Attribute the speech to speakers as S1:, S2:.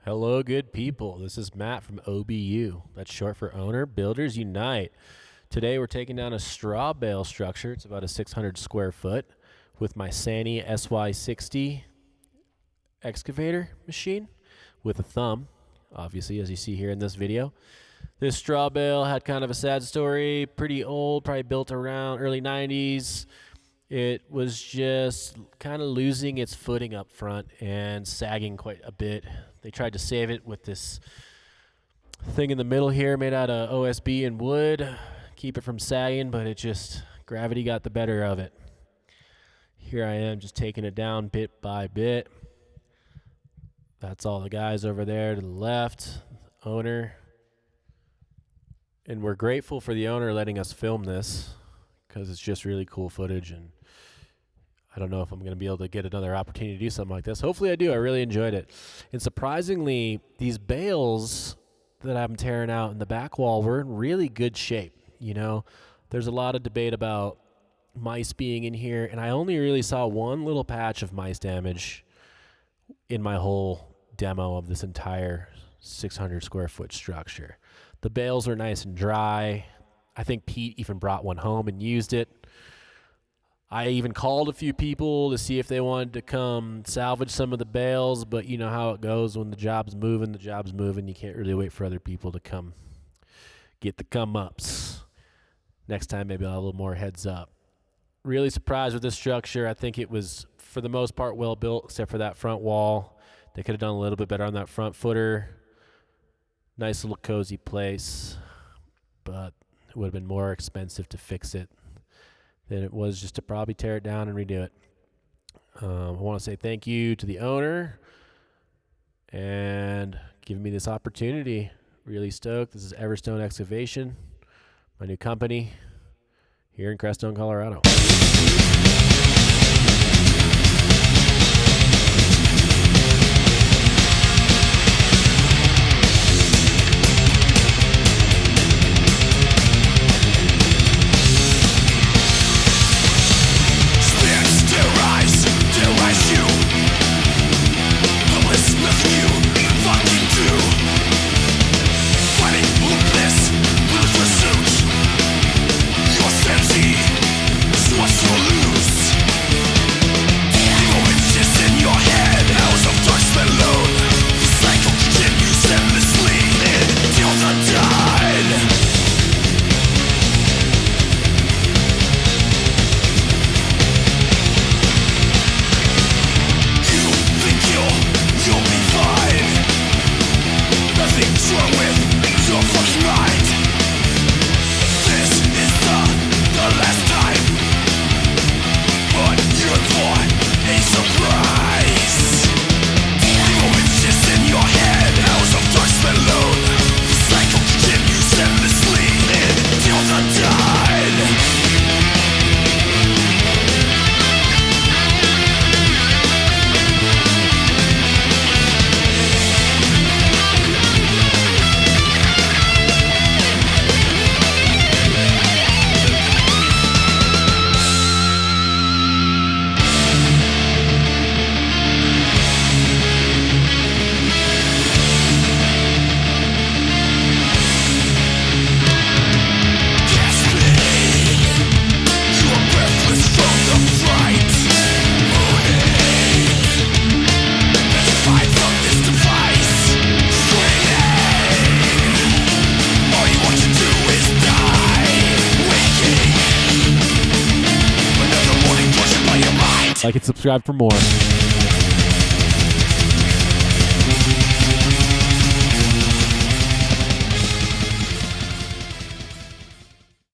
S1: Hello, good people. This is Matt from OBU. That's short for Owner Builders Unite. Today we're taking down a straw bale structure. It's about a 600 square foot with my Sany SY60 excavator machine with a thumb, obviously, as you see here in this video. This straw bale had kind of a sad story, pretty old, probably built around early 90s. It was just kind of losing its footing up front and sagging quite a bit. They tried to save it with this thing in the middle here made out of OSB and wood, keep it from sagging, but it just, gravity got the better of it. Here I am just taking it down bit by bit. That's all the guys over there to the left, owner. And we're grateful for the owner letting us film this because it's just really cool footage, and I don't know if I'm going to be able to get another opportunity to do something like this. Hopefully I do. I really enjoyed it. And surprisingly, these bales that I'm tearing out in the back wall were in really good shape. You know, there's a lot of debate about mice being in here, and I only really saw one little patch of mice damage in my whole demo of this entire 600 square foot structure. The bales are nice and dry. I think Pete even brought one home and used it. I even called a few people to see if they wanted to come salvage some of the bales, but you know how it goes when the job's moving. You can't really wait for other people to come get the come-ups. Next time, maybe I'll have a little more heads up. Really surprised with this structure. I think it was, for the most part, well built, except for that front wall. They could have done a little bit better on that front footer. Nice little cozy place, but it would have been more expensive to fix it than it was just to probably tear it down and redo it. I want to say thank you to the owner and giving me this opportunity. Really stoked. This is Everstone Excavation, my new company here in Crestone, Colorado. Like and subscribe for more.